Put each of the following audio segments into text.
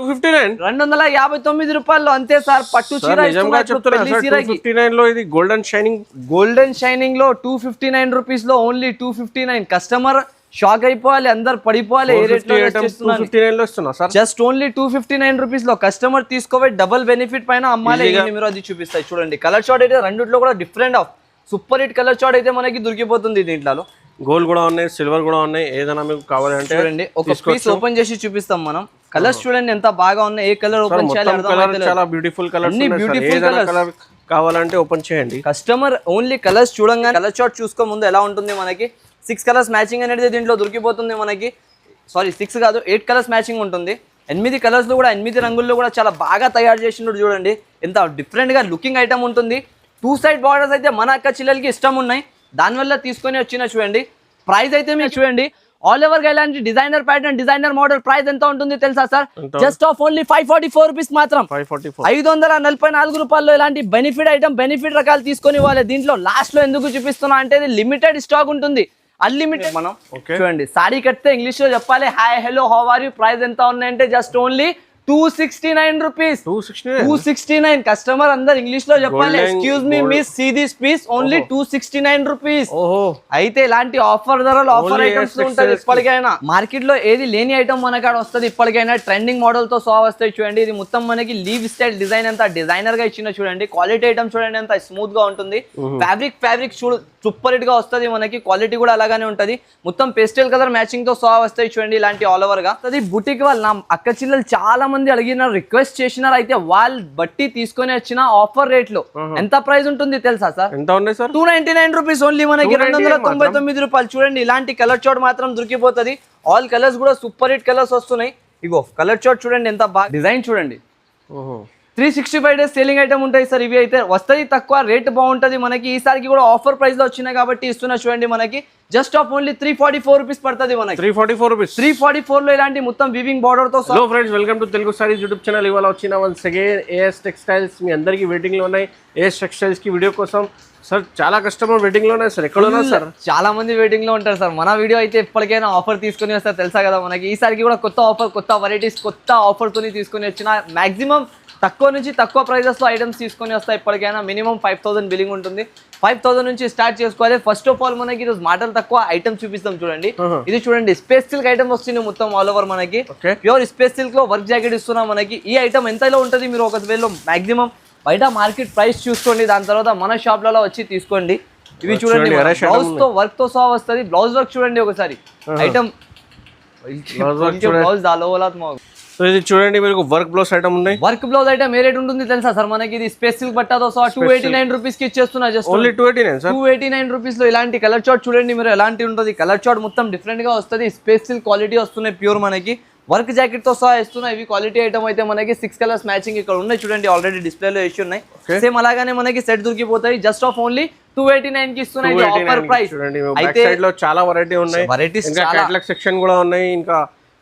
259 రూపాయలు అంతే సార్. పట్టు చీర లో ఇది గోల్డెన్ షైనింగ్ లో 259 రూపీస్ లో ఓన్లీ 259. కస్టమర్ షాక్ అయిపోవాలి, అందరు పడిపోవాలి. జస్ట్ ఓన్లీ 259 రూపీస్ లో కస్టమర్ తీసుకోవాలి. డబుల్ బెనిఫిట్ పైన అమ్మాలి. మీరు అది చూపిస్తాయి చూడండి. కలర్ షార్ట్ అయితే రెండిట్లో కూడా different of super hit colour short అయితే మనకి దొరికిపోతుంది. దీంట్లో గోల్డ్ కూడా ఉన్నాయి, సిల్వర్ కూడా ఉన్నాయి. ఏదైనా మీకు కావాలంటే చూడండి. ఒక పీస్ ఓపెన్ చేసి చూపిస్తాం మనం. కలర్స్ చూడండి ఎంత బాగా ఉన్నాయి. ఏ కలర్ ఓపెన్ చేయాలి? చాలా బ్యూటిఫుల్ కలర్స్, కలర్ కావాలంటే ఓపెన్ చేయండి. కస్టమర్ ఓన్లీ కలర్స్ చూడంగానే కలర్ షార్ట్ చూసుకో ముందు ఎలా ఉంటుంది. మనకి 6 కలర్స్ మ్యాచింగ్ అనేది దీంట్లో దొరికిపోతుంది మనకి. సారీ 6 కాదు 8 కలర్స్ మ్యాచింగ్ ఉంటుంది. 8 కలర్స్ లో కూడా 8 రంగుల్లో కూడా చాలా బాగా తయారు చేసినట్టు చూడండి. ఎంత డిఫరెంట్ గా లుకింగ్ ఐటమ్ ఉంటుంది. 2 సైడ్ బార్డర్స్ అయితే మన అక్క చెల్లెలకి ఇష్టం ఉన్నాయి, దానివల్ల తీసుకొని వచ్చిన చూడండి. ప్రైస్ అయితే మీరు చూడండి ఆల్ ఓవర్ గా ఇలాంటి designer pattern, designer model price ఎంత ఉంటుంది తెలుసా sir? Just of only 544 rupees మాత్రం. 544 రూపాయల్లో ఇలాంటి బెనిఫిట్ ఐటమ్, బెనిఫిట్ రకాలు తీసుకొని ఇవ్వాలి. దీంట్లో లాస్ట్ లో ఎందుకు చూపిస్తున్నా అంటే లిమిటెడ్ స్టాక్ ఉంటుంది, అన్లిమిటెడ్. మనం చూడండి సారీ కట్టే ఇంగ్లీష్ లో చెప్పాలి. Hi hello how are you. Price ఎంత ఉన్నాయంటే జస్ట్ ఓన్లీ 269 రూపీస్. 269. కస్టమర్ అందరు ఇంగ్లీష్ లో చెప్పాలి. Excuse me miss, see this piece only 269 rupees. అయితే ఇలాంటి ఆఫర్ ధరలు, ఆఫర్ ఐటమ్స్ ఉంటుంది. ఇప్పటికైనా మార్కెట్ లో ఏది లేని ఐటమ్ మన కాడ వస్తుంది. ఇప్పటికైనా ట్రెండింగ్ మోడల్ తో సో వస్తాయి చూడండి. ఇది మొత్తం మనకి లీవ్ స్టైల్ డిజైన్ అంతా డిజైనర్ గా ఇచ్చిన చూడండి. క్వాలిటీ ఐటమ్ చూడండి ఎంత స్మూత్ గా ఉంటుంది. ఫ్యాబ్రిక్ చూడు సూపర్ హిట్ గా వస్తుంది మనకి. క్వాలిటీ కూడా అలాగానే ఉంటది. మొత్తం పేస్టల్ కలర్ మ్యాచింగ్ తో సో వస్తాయి చూడండి. ఇలాంటి ఆల్ ఓవర్ గా బుటిక్ వాళ్ళు నా అక్క చిల్లలు చాలా మంది అడిగినారు, రిక్వెస్ట్ చేసినారు. అయితే వాళ్ళు బట్టి తీసుకొని వచ్చిన ఆఫర్ రేట్ లో ఎంత ప్రైస్ ఉంటుంది తెలుసా సార్? ఎంత ఉన్నాయి సార్? 299 రూపీస్ ఓన్లీ మనకి. 299 రూపాయలు. చూడండి ఇలాంటి కలర్ చార్ట్ మాత్రం దొరికిపోతుంది. ఆల్ కలర్స్ కూడా సూపర్ హిట్ కలర్స్ వస్తున్నాయి. ఇగో కలర్ చార్ట్ చూడండి ఎంత బాగా డిజైన్ చూడండి. 365 డేస్ సేలింగ్ ఐటమ్ ఉంటాయి సార్. ఇవి అయితే వస్తుంది తక్కువ, రేట్ బాగుంటుంది మనకి. ఈసారికి కూడా ఆఫర్ ప్రైస్ లో వచ్చినాయి కాబట్టి ఇస్తున్నా చూడండి. మనకి జస్ట్ ఆఫ్ ఓన్లీ 344 రూపీస్ పడుతుంది మనకి. 344 రూపీస్. 344 లో ఇలాంటి మొత్తం వీవింగ్ బార్డర్ తో. Hello friends, welcome to Telugu saris YouTube channel. ఇవాళ వచ్చిన వన్స్ అగైన్ ఏఎస్ టెక్స్టైల్స్. మీ అందరికి వెయిటింగ్ లో ఉన్నాయి ఏఎస్ టెక్స్టైల్స్ కి వీడియో కోసం. సార్ చాలా కస్టమర్ వెయిటింగ్ లో ఉన్నాయి సార్. ఎక్కడ ఉన్నారు సార్? చాలా మంది వెయిటింగ్ లో ఉంటారు సార్. మన వీడియో అయితే ఎప్పటికైనా ఆఫర్ తీసుకుని వస్తారు తెలుసా కదా మనకి. ఈసారికి కూడా కొత్త ఆఫర్, కొత్త వెరైటీస్, కొత్త ఆఫర్ తోని తీసుకొని వచ్చిన. మాక్సిమం తక్కువ నుంచి తక్కువ ప్రైజెస్ లో ఐటమ్స్ తీసుకొని వస్తాయి. ఇప్పటికైనా మినిమం 5000 బిల్లింగ్ ఉంటుంది. 5000 నుంచి స్టార్ట్ చేసుకోవాలి. ఫస్ట్ ఆఫ్ ఆల్ మనకి ఈరోజు మాటలు తక్కువ ఐటమ్స్ చూపిస్తాం చూడండి. ఇది చూడండి స్పేస్ సిల్క్ ఐటమ్ వస్తుంది మొత్తం ఆల్ ఓవర్ మనకి. ప్యూర్ స్పేస్ సిల్క్ లో వర్క్ జాకెట్ ఇస్తున్నాం మనకి. ఈ ఐటమ్ ఎంతలో ఉంటుంది మీరు ఒకవేళ మాక్సిమం బయట మార్కెట్ ప్రైస్ చూసుకోండి, దాని తర్వాత మన షాప్లలో వచ్చి తీసుకోండి. ఇవి చూడండి బ్లౌజ్ తో వర్క్ తో సహా వస్తుంది. బ్లౌజ్ వర్క్ చూడండి ఒకసారి. ఐటమ్ బ్లౌజ్ సో ఇది చూడండి మీకు వర్క్ బ్లౌజ్ ఐటమ్ ఉన్నాయి. వర్క్ బ్లౌజ్ ఐటమ్ ఏ రేట్ ఉంటుంది తెలుసా సార్ మనకి? ఇది స్పేస్ సిల్క్ బట్టాతో సహా 289 రూపీస్ కి ఇచ్చేస్తున్నా. జస్ట్ ఓన్లీ 289 రూపీస్ లో ఇలాంటి కలర్ చార్ట్ చూడండి మీరు ఎలాంటి ఉంటుంది. కలర్ చార్ట్ మొత్తం డిఫరెంట్ గా వస్తుంది. స్పేస్ సిల్క్ క్వాలిటీ వస్తున్నాయి ప్యూర్ మనకి. వర్క్ జాకెట్ తో సహా ఇస్తున్నాయి. ఇవి క్వాలిటీ ఐటమ్ అయితే మనకి 6 కలర్స్ మ్యాచింగ్ ఇక్కడ ఉన్నాయి చూడండి. ఆల్రెడీ డిస్ప్లే లో వేసి ఉన్నాయి. సేమ్ అలాగానే మనకి సెట్ దొరికిపోతాయి. జస్ట్ ఆఫ్ ఓన్లీ 289 కి ఇస్తున్నాయి. Offer price. అయితే సైడ్ లో చాలా వెరైటీ ఉన్నాయి. ఇంకా కేటలాగ్ సెక్షన్ కూడా ఉన్నాయి. ఇంకా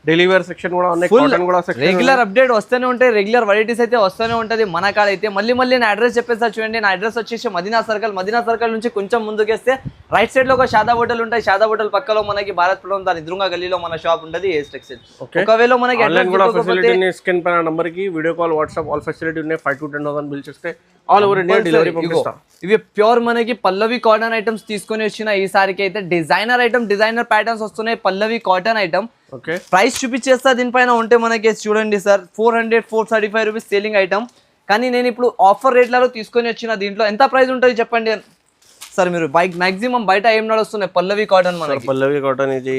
డెలివరీ సెక్షన్ కూడా ఉన్నాయి. కాటన్ కూడా సెక్షన్. రెగ్యులర్ అప్డేట్ వస్తూనే ఉంటాయి. రెగ్యులర్ వెరైటీస్ అయితే వస్తూనే ఉంటది మన కాడ అయితే. మళ్ళీ నా అడ్రస్ చెప్పేసా చూడండి. నా అడ్రస్ వచ్చేసి మదీనా సర్కిల్ నుంచి కొంచెం ముందుకేస్తే రైట్ సైడ్ లో ఒక షాదా హోటల్ ఉంటాయి. షాదా హోటల్ పక్కలో మనకి భారత్ పురం దాని ఎదురుగా గల్లీలో మన షాప్ ఉంటుంది ఏఎస్ టెక్స్టైల్. ఒకవేళ మనకి ఆన్లైన్ కూడా ఫెసిలిటీ ఉంది. స్క్రీన్ పైన నంబర్ కి video call, WhatsApp all facility ఉన్నాయి. 5 to 10,000 బిల్ చేస్తే ఆల్ ఓవర్ ఇండియా డెలివరీ పంపిస్తాం. ఇవి ప్యూర్ మనకి పల్లవి కాటన్ ఐటమ్స్ తీసుకొని వచ్చిన. ఈసారికి అయితే డిజైనర్ ఐటమ్, డిజైనర్ ప్యాటర్న్స్ వస్తున్నాయి. పల్లవి కాటన్ ఐటమ్. ప్రైస్ చూపించేస్తా దీనిపైన ఉంటే మనకి చూడండి సార్ 435 రూపీస్ సేలింగ్ ఐటమ్. కానీ నేను ఇప్పుడు ఆఫర్ రేట్లలో తీసుకొని వచ్చిన. దీంట్లో ఎంత ప్రైస్ ఉంటుంది చెప్పండి సార్ మీరు? మాక్సిమం బయట ఏం నడుస్తున్నాయి పల్లవి కాటన్ మనకి.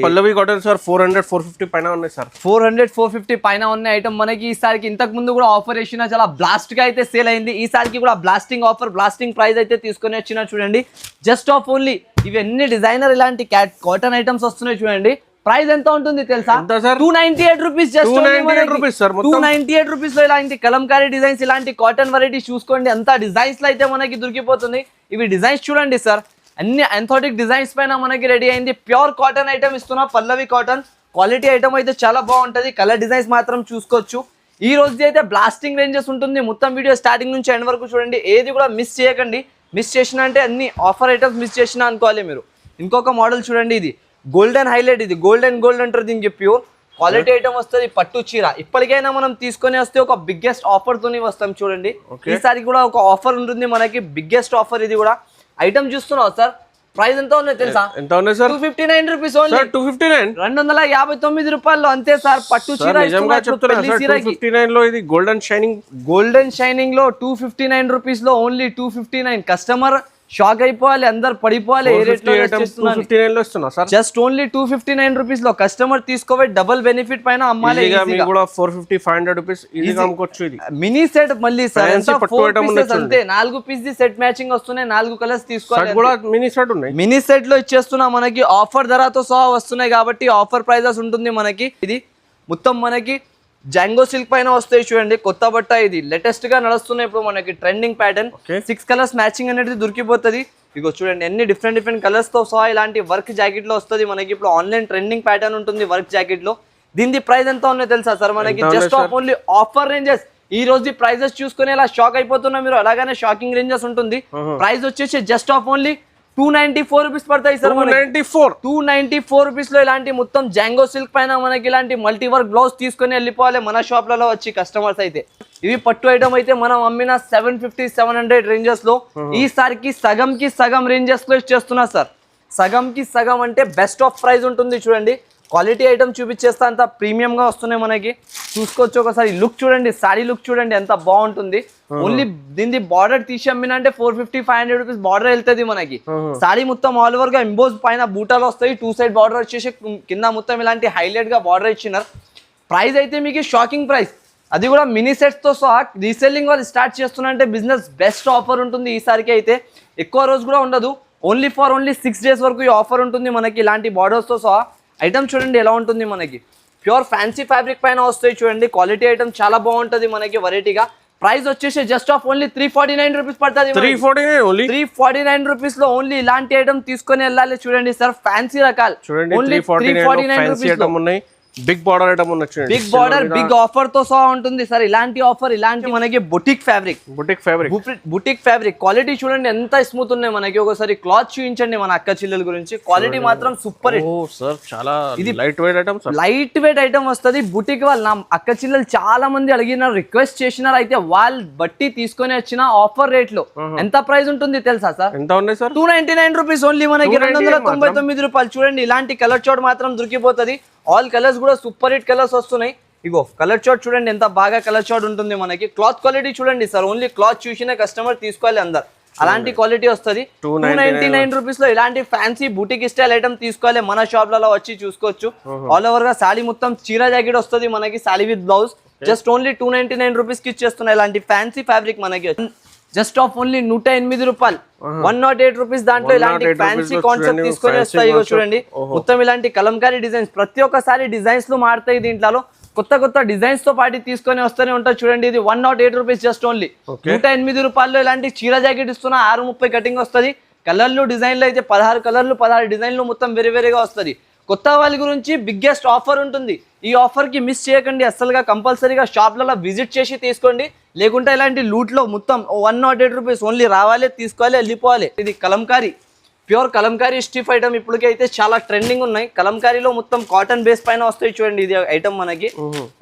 పల్లవి కాటన్ సార్ 400-450 పైన ఉన్నాయి సార్. 400-450 పైన ఉన్న ఐటమ్ మనకి. ఈసారికి ఇంతకు ముందు కూడా ఆఫర్ వేసిన, చాలా బ్లాస్ట్ గా అయితే సేల్ అయింది. ఈసారికి కూడా బ్లాస్టింగ్ ఆఫర్, బ్లాస్టింగ్ ప్రైస్ అయితే తీసుకొని వచ్చిన చూడండి. జస్ట్ ఆఫ్ ఓన్లీ ఇవన్నీ డిజైనర్ ఇలాంటి కాటన్ ఐటమ్స్ వస్తున్నాయి చూడండి. ప్రైస్ ఎంత ఉంటుంది తెలుసా? 298 రూపీస్. జస్ట్ 298 రూపీస్ లో ఇలాంటి కలంకారీ డిజైన్స్, ఇలాంటి కాటన్ వెరైటీస్ చూసుకోండి. అంత డిజైన్స్ లో అయితే మనకి దొరికిపోతుంది. ఇవి డిజైన్స్ చూడండి సార్, అన్ని ఆంథోటిక్ డిజైన్స్ పైన మనకి రెడీ అయింది. ప్యూర్ కాటన్ ఐటమ్ ఇస్తున్నా. పల్లవి కాటన్ క్వాలిటీ ఐటమ్ అయితే చాలా బాగుంటది. కలర్ డిజైన్స్ మాత్రం చూసుకోవచ్చు. ఈ రోజు అయితే బ్లాస్టింగ్ రేంజెస్ ఉంటుంది. మొత్తం వీడియో స్టార్టింగ్ నుంచి ఎండ్ వరకు చూడండి. ఏది కూడా మిస్ చేయకండి. మిస్ చేసిన అంటే అన్ని ఆఫర్ ఐటమ్స్ మిస్ చేసిన అనుకోవాలి మీరు. ఇంకొక మోడల్ చూడండి. ఇది గోల్డెన్ హైలైట్. ఇది గోల్డ్ అంటారు దీనికి. ప్యూర్ క్వాలిటీ ఐటమ్ వస్తుంది, పట్టు చీర. ఇప్పటికైనా మనం తీసుకొని వస్తే ఒక బిగ్గెస్ట్ ఆఫర్ తోని వస్తాం చూడండి. ఈసారి కూడా ఒక ఆఫర్ ఉంటుంది మనకి, బిగ్గెస్ట్ ఆఫర్. ఇది కూడా ఐటమ్ చూస్తున్నావు సార్, ప్రైస్ ఎంత ఉన్నాయి తెలుసా? ఎంత ఉన్నాయి సార్? 259 rupees only. 259 259 రూపాయలు అంతే సార్. పట్టు చీర నిజంగా చెప్తున్నా సార్, 259 లో ఇది గోల్డెన్ షైనింగ్ లో 259 రూపీస్ లో ఓన్లీ 259. కస్టమర్ షాక్ అయిపోవాలి, అందరు పడిపోవాలి. ఏ రేట్ లో 259 లో ఇస్తున్నా సార్. జస్ట్ ఓన్లీ 259 రూపీస్ లో కస్టమర్ తీసుకోవే, డబుల్ బెనిఫిట్ పైన అమ్మాలి. మీకు కూడా 450-500 రూపీస్ ఈజీగా అమ్ముకోవచ్చు. ఇది మినీ సెట్ మళ్ళీ సార్, అంతే 4 పీస్ ది సెట్ మ్యాచింగ్ వస్తున్నాయి, 4 కలర్స్ తీసుకోవాలి. కూడా మినీ సెట్ ఉన్నాయి, మినీ సెట్ లో ఇచ్చేస్తున్నా మనకి. ఆఫర్ ధరతో సహా వస్తున్నాయి కాబట్టి ఆఫర్ ప్రైజెస్ ఉంటుంది మనకి. ఇది మొత్తం మనకి జాంగో సిల్క్ పైన వస్తాయి చూడండి, కొత్త బట్ట. ఇది లేటెస్ట్ గా నడుస్తున్నాయి ఇప్పుడు మనకి, ట్రెండింగ్ ప్యాటర్న్. 6 కలర్స్ మ్యాచింగ్ అనేది దొరికిపోతుంది. ఇగో చూడండి, అన్ని డిఫరెంట్ కలర్స్ తో సహా ఇలాంటి వర్క్ జాకెట్ లో వస్తుంది మనకి. ఇప్పుడు ఆన్లైన్ ట్రెండింగ్ ప్యాటర్న్ ఉంటుంది వర్క్ జాకెట్ లో. దీని ప్రైస్ ఎంత ఉన్నాయో తెలుసా సార్ మనకి? Just of only offer ranges. ఈ రోజు ప్రైజెస్ చూసుకుని ఇలా షాక్ అయిపోతున్నా మీరు, అలాగానే షాకింగ్ రేంజెస్ ఉంటుంది. ప్రైస్ వచ్చేసి జస్ట్ ఆఫ్ ఓన్లీ 294 రూపీస్ పడతాయి సార్. 294 రూపీస్ లో ఇలాంటి మొత్తం జాంగో సిల్క్ పైన మనకి ఇలాంటి మల్టీ వర్క్ బ్లౌజ్ తీసుకొని వెళ్ళిపోవాలి మన షాప్లలో వచ్చి కస్టమర్స్ అయితే. ఇవి పట్టు ఐటమ్ అయితే మనం అమ్మిన 750-700 రేంజెస్ లో ఈసారికి సగం రేంజెస్ లో ఇచ్చేస్తున్నా సార్. సగం అంటే బెస్ట్ ఆఫ్ ప్రైస్ ఉంటుంది చూడండి. క్వాలిటీ ఐటమ్ చూపించేస్తా, అంత ప్రీమియం గా వస్తున్నాయి మనకి. చూసుకోవచ్చు ఒకసారి. లుక్ చూడండి, సారీ లుక్ చూడండి ఎంత బాగుంటుంది. ఓన్లీ దీని బార్డర్ తీసి అమ్మిన అంటే 450-500 రూపీస్ బార్డర్ వెళ్తుంది మనకి. సారీ మొత్తం ఆల్ ఓవర్ గా ఎంబోజ్ పైన బూటాలు వస్తాయి, 2 సైడ్ బార్డర్ వచ్చేసి కింద మొత్తం ఇలాంటి హైలైట్ గా బార్డర్ ఇచ్చినారు. ప్రైస్ అయితే మీకు షాకింగ్ ప్రైస్, అది కూడా మినీ సెట్స్ తో సహా. రీసెల్లింగ్ వాళ్ళు స్టార్ట్ చేస్తున్నారంటే బిజినెస్ బెస్ట్ ఆఫర్ ఉంటుంది ఈసారికి అయితే. ఎక్కువ రోజు కూడా ఉండదు, ఓన్లీ 6 డేస్ వరకు ఈ ఆఫర్ ఉంటుంది మనకి. ఇలాంటి బార్డర్స్ తో సహా ఐటమ్ చూడండి ఎలా ఉంటుంది మనకి. ప్యూర్ ఫ్యాన్సీ ఫ్యాబ్రిక్ పైన వస్తాయి చూడండి. క్వాలిటీ ఐటమ్ చాలా బాగుంటుంది మనకి వెరైటీగా. ప్రైస్ వచ్చేసి జస్ట్ ఆఫ్ ఓన్లీ 349 రూపీస్ పడుతుంది. 349 రూపీస్ లో ఓన్లీ ఇలాంటి ఐటమ్ తీసుకొని వెళ్ళాలి చూడండి సార్. ఫ్యాన్సీ రకాలు only 349 rupees. Big border item ఉండొచ్చు, బిగ్ బార్డర్ బిగ్ ఆఫర్ తో సహా ఉంటుంది సార్. ఇలాంటి ఆఫర్, ఇలాంటి మనకి బుటిక్ ఫ్యాబ్రిక్ క్వాలిటీ చూడండి ఎంత స్మూత్ ఉన్నాయి మనకి. ఒకసారి క్లాత్ చూపించండి మన అక్క చెల్లెల గురించి. క్వాలిటీ మాత్రం సూపర్ సార్. చాలా ఇది లైట్ వెయిట్ ఐటమ్ వస్తుంది. బుటిక్ వాళ్ళు నా అక్క చెల్లెలు చాలా మంది అడిగినారు, రిక్వెస్ట్ చేసినారు. అయితే వాళ్ళు బట్టి తీసుకొని వచ్చిన ఆఫర్ రేట్ లో ఎంత ప్రైస్ ఉంటుంది తెలుసా సార్? ఎంత ఉన్నాయి సార్? 299 రూపీస్ ఓన్లీ మనకి. 299 రూపాయలు చూడండి. ఇలాంటి కలర్ చార్ట్ మాత్రం దొరికిపోతుంది. ఆల్ కలర్స్ కూడా సూపర్ హిట్ కలర్స్ వస్తున్నాయి. ఇగో కలర్ చార్ట్ చూడండి ఎంత బాగా కలర్ చార్ట్ ఉంటుంది మనకి. క్లాత్ క్వాలిటీ చూడండి సార్, ఓన్లీ క్లాత్ చూసిన కస్టమర్ తీసుకోవాలి అందరు. అలాంటి క్వాలిటీ వస్తుంది. 299 రూపీస్ లో ఇలాంటి ఫ్యాన్సీ బుటిక్ స్టైల్ ఐటమ్ తీసుకోవాలి మన షాప్లలో వచ్చి చూసుకోవచ్చు. ఆల్ ఓవర్ గా సారీ మొత్తం చీర జాకెట్ వస్తుంది మనకి, sorry with blouse. Just only 299 rupees కి ఇచ్చేస్తున్నాయి ఇలాంటి ఫ్యాన్సీ ఫ్యాబ్రిక్ మనకి. జస్ట్ ఆఫ్ ఓన్లీ 108 రూపాయలు, 108 రూపీస్. దాంట్లో ఇలాంటి ఫ్యాన్సీ కాన్సెప్ట్ తీసుకొని వస్తాయి చూడండి. మొత్తం ఇలాంటి కలంకారీ డిజైన్స్, ప్రతి ఒక్కసారి డిజైన్స్ లో మారుతాయి. దీంట్లో కొత్త డిజైన్స్ తో పాటు తీసుకొని వస్తూనే ఉంటాయి చూడండి. ఇది 108 రూపీస్ జస్ట్ ఓన్లీ. 108 రూపాయల్లో ఇలాంటి చీర జాకెట్ ఇస్తున్నా. 630 కటింగ్ వస్తుంది. కలర్లు డిజైన్లు అయితే 16 కలర్లు 16 డిజైన్లు మొత్తం వేరేగా వస్తుంది. కొత్త వాళ్ళ గురించి బిగ్గెస్ట్ ఆఫర్ ఉంటుంది. ఈ ఆఫర్ కి మిస్ చేయకండి అస్సలుగా. కంపల్సరీగా షాప్లలో విజిట్ చేసి తీసుకోండి, లేకుంటే ఇలాంటి లూట్ లో మొత్తం 108 రూపీస్ ఓన్లీ. రావాలి, తీసుకోవాలి, వెళ్ళిపోవాలి. ఇది Kalamkari, pure Kalamkari stiff item ఇప్పటికైతే చాలా ట్రెండింగ్ ఉన్నాయి. కలంకారీలో మొత్తం కాటన్ బేస్ పైన వస్తాయి చూడండి. ఇది ఐటమ్ మనకి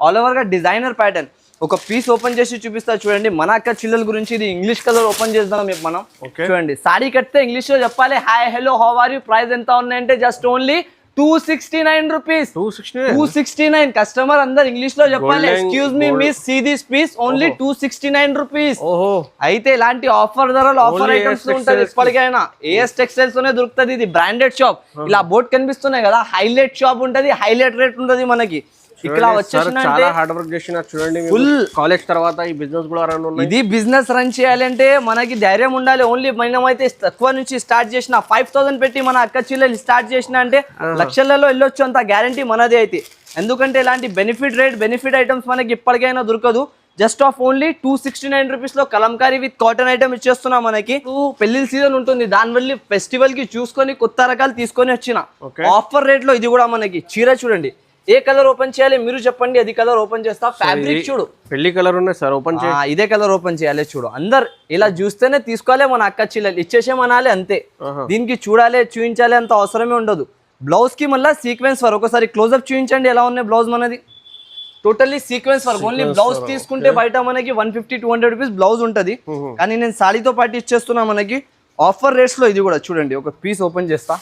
ఆల్ ఓవర్ గా డిజైనర్ ప్యాటర్న్. ఒక పీస్ ఓపెన్ చేసి చూపిస్తా చూడండి. మన అక్క చిల్లల గురించి ఇది ఇంగ్లీష్ కలర్ ఓపెన్ చేద్దాం మనం. చూడండి, సారీ కడితే ఇంగ్లీష్ లో చెప్పాలి. Hi, hello, how are you. Price ఎంత ఉన్నాయంటే జస్ట్ ఓన్లీ 269 రూపీస్. 269. కస్టమర్ అందరు ఇంగ్లీష్ లో చెప్పాలి. Excuse me miss, see this piece only 269 rupees. అయితే ఇలాంటి ఆఫర్ ధరలు ఆఫర్ ఐటమ్స్ ఉంటుంది ఎప్పటికైనా. ఏఎస్ టెక్స్టైల్స్ లోనే దొరుకుతుంది. ఇది బ్రాండెడ్ షాప్. ఇలా బోర్డ్ కనిపిస్తున్నాయి కదా, హైలైట్ షాప్ ఉంటది, హైలైట్ రేట్ ఉంటది మనకి. ఇక్కడ వచ్చేసిందంటే హార్డ్ వర్క్ చేసిన చూడండి. ఫుల్ కాలేజ్ తర్వాత ఈ బిజినెస్ కూడా రన్ ఉంది. ఇది బిజినెస్ రన్ చేయాలంటే మనకి ధైర్యం ఉండాలి. ఓన్లీ మనమైతే తక్కువ నుంచి స్టార్ట్ చేసిన 5000 పెట్టి మన అక్క చెల్లెలు స్టార్ట్ చేసిన అంటే లక్షలలో వెళ్ళొచ్చు, అంత గ్యారంటీ మనదే. అయితే ఎందుకంటే ఇలాంటి బెనిఫిట్ ఐటమ్స్ మనకి ఇప్పటికైనా దొరకదు. జస్ట్ ఆఫ్ ఓన్లీ 269 రూపీస్ లో కలంకారీ విత్ కాటన్ ఐటమ్ ఇచ్చేస్తున్నా మనకి. పెళ్లి సీజన్ ఉంటుంది, దానివల్ల ఫెస్టివల్ కి చూసుకొని కొత్త రకాలు తీసుకొని వచ్చిన ఆఫర్ రేట్ లో. ఇది కూడా మనకి చీర చూడండి. ఏ కలర్ ఓపెన్ చేయాలి మీరు చెప్పండి, అది కలర్ ఓపెన్ చేస్తా. ఫ్యాబ్రిక్ చూడు, పెళ్లి కలర్ ఉన్నాయి సార్. ఓపెన్ ఇదే కలర్ ఓపెన్ చేయాలి చూడు. అందరు ఇలా చూస్తేనే తీసుకోవాలి మన అక్క చెల్లెలు. ఇచ్చేసేమనాలి అంతే. దీనికి చూడాలి, చూపించాలి అంత అవసరమే ఉండదు. బ్లౌజ్ కి మళ్ళీ సీక్వెన్స్ వర్క్. ఒకసారి క్లోజ్అప్ చూపించండి ఎలా ఉన్నాయి బ్లౌజ్ మనది. Totally sequence work. Only blouse తీసుకుంటే బయట మనకి 150-200 రూపీస్ బ్లౌజ్ ఉంటుంది. కానీ నేను సాడీతో పాటు ఇచ్చేస్తున్నా మనకి ఆఫర్ రేట్స్ లో. ఇది కూడా చూడండి, ఒక పీస్ ఓపెన్ చేస్తా.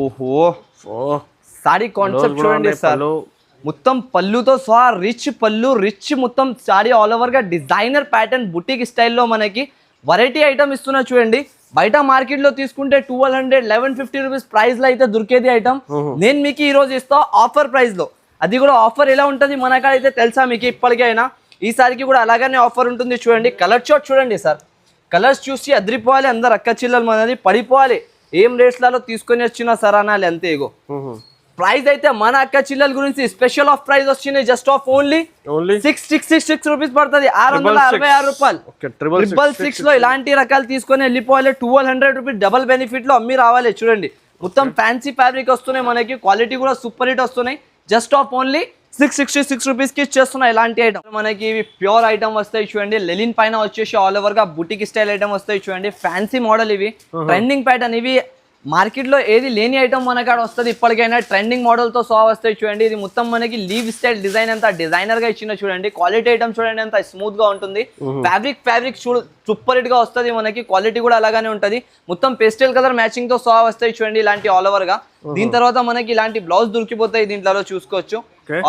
ఓహో, సాడీ కాన్సెప్ట్ చూడండి సార్. మొత్తం పళ్ళుతో సహా రిచ్ పళ్ళు, రిచ్ మొత్తం సాడీ ఆల్ ఓవర్ గా డిజైనర్ ప్యాటర్న్ బుటీక్ స్టైల్లో మనకి వెరైటీ ఐటమ్ ఇస్తున్నా చూడండి. బయట మార్కెట్ లో తీసుకుంటే 1200-1150 రూపీస్ ప్రైస్ లో అయితే దొరికేది ఐటమ్ నేను మీకు ఈ రోజు ఇస్తా ఆఫర్ ప్రైస్ లో. అది కూడా ఆఫర్ ఎలా ఉంటుంది మన కాడ అయితే తెలుసా మీకు ఇప్పటికైనా. ఈసారికి కూడా అలాగనే ఆఫర్ ఉంటుంది చూడండి. కలర్ చార్ట్ చూడండి సార్. కలర్స్ చూసి అదిరిపోవాలి, అందరు అక్క చిల్లలు మనది పడిపోవాలి. ఏం రేట్స్లలో తీసుకొని వచ్చినా సార్ అనాలి అంతే. ఇగో ప్రైస్ అయితే మన అక్క చిల్లల గురించి స్పెషల్ ఆఫ్ ప్రైస్ వచ్చినాయి. జస్ట్ ఆఫ్ ఓన్లీ 666 రూపీస్ పడుతుంది, 666 రూపాయలు. 666 లో ఇలాంటి రకాలు తీసుకొని వెళ్ళిపోవాలి. 1200 రూపీస్ డబల్ బెనిఫిట్ లో అమ్మి రావాలి. చూడండి మొత్తం ఫ్యాన్సీ ఫ్యాబ్రిక్ వస్తున్నాయి మనకి, క్వాలిటీ కూడా సూపర్ హిట్ వస్తున్నాయి. జస్ట్ ఆఫ్ ఓన్లీ 666 రూపీస్ కి ఇచ్చేస్తున్నాయి ఇలాంటి ఐటమ్. మనకి ఇవి ప్యూర్ ఐటమ్ వస్తాయి చూడండి. లెలిన్ పైన వచ్చేసి ఆల్ ఓవర్ గా బుటిక్ స్టైల్ ఐటమ్ వస్తాయి చూడండి. ఫ్యాన్సీ మోడల్ ఇవి, ట్రెండింగ్ ప్యాటర్న్. ఇవి మార్కెట్ లో ఏది లేని ఐటమ్ మన కాడ వస్తుంది ఇప్పటికైనా. ట్రెండింగ్ మోడల్ తో సహా వస్తాయి చూడండి. ఇది మొత్తం మనకి లీవ్ స్టైల్ డిజైన్ అంతా డిజైనర్ గా ఇచ్చిన చూడండి. క్వాలిటీ ఐటమ్ చూడండి ఎంత స్మూత్ గా ఉంటుంది. ఫ్యాబ్రిక్ చూడు సూపర్ హిట్ గా వస్తుంది మనకి. క్వాలిటీ కూడా అలాగానే ఉంటది. మొత్తం పేస్టల్ కలర్ మ్యాచింగ్ తో సహా వస్తాయి చూడండి ఇలాంటి ఆల్ ఓవర్ గా. దీని తర్వాత మనకి ఇలాంటి బ్లౌజ్ దొరికిపోతాయి దీంట్లో చూసుకోవచ్చు.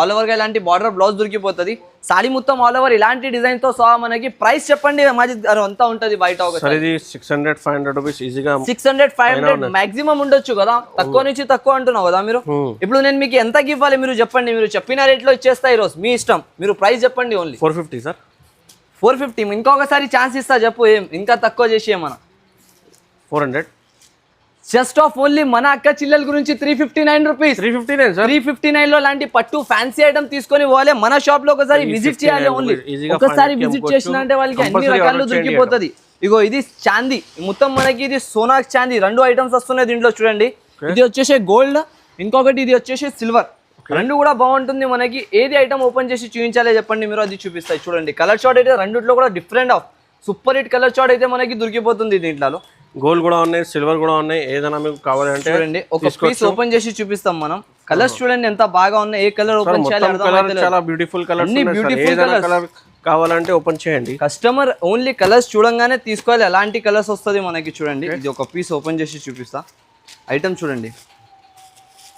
ఆల్ ఓవర్ గా ఇలాంటి బార్డర్ బ్లౌజ్ దొరికిపోతుంది. సాడీ మొత్తం ఆల్ ఓవర్ ఇలాంటి డిజైన్ తో సహా మనకి. ప్రైస్ చెప్పండి మాది అంతా ఉంటది బయట. ఒక 600-500 రూపీస్ ఈజీగా 600-500 మాక్సిమం ఉండొచ్చు కదా. తక్కువ నుంచి తక్కువ అంటున్నావు కదా మీరు. ఇప్పుడు నేను మీకు ఎంత ఇవ్వాలి మీరు చెప్పండి. మీరు చెప్పిన రేట్ లో ఇచ్చేస్తా ఈ రోజు, మీ ఇష్టం. మీరు ప్రైస్ చెప్పండి. Only 450 sir. 450. ఇంకొకసారి ఛాన్స్ ఇస్తా చెప్పు, ఏం ఇంకా తక్కువ చేసి ఏమన్నా. 400. జస్ట్ ఆఫ్ ఓన్లీ మన అక్క చిల్లల గురించి 359 రూపీస్. 359 లో లాంటి పట్టు ఫ్యాన్సీ ఐటమ్ తీసుకొని పోవాలి. మన షాప్ లో ఒకసారి విజిట్ చేయాలి. ఓన్లీ ఒకసారి విజిట్ చేసిన అంటే వాళ్ళకి అన్ని రకాలు దొరికిపోతుంది. ఇగో ఇది చాందీ మొత్తం మనకి, ఇది సోనాక్ చాందీ. 2 ఐటమ్స్ వస్తున్నాయి దీంట్లో చూడండి. ఇది వచ్చేసి గోల్డ్, ఇంకొకటి ఇది వచ్చేసి సిల్వర్. 2 కూడా బాగుంటుంది మనకి. ఏది ఐటమ్ ఓపెన్ చేసి చూపించాలి చెప్పండి మీరు, అది చూపిస్తాయి చూడండి. కలర్ చార్ట్ అయితే రెండిట్లో కూడా different of super hit colour chart అయితే మనకి దొరికిపోతుంది దీంట్లో. గోల్డ్ కూడా ఉన్నాయి, సిల్వర్ కూడా ఉన్నాయి. ఏదైనా మీకు కావాలంటే చూడండి, ఒక పీస్ ఓపెన్ చేసి చూపిస్తాం మనం. కలర్స్ చూడండి ఎంత బాగా ఉన్నాయి. ఏ కలర్ ఓపెన్ చేయాలి, చాలా బ్యూటిఫుల్ కలర్స్. కలర్ కావాలంటే ఓపెన్ చేయండి. కస్టమర్ ఓన్లీ కలర్స్ చూడంగానే తీసుకోవాలి. అలాంటి కలర్స్ వస్తుంది మనకి. చూడండి ఇది ఒక పీస్ ఓపెన్ చేసి చూపిస్తా. ఐటమ్ చూడండి,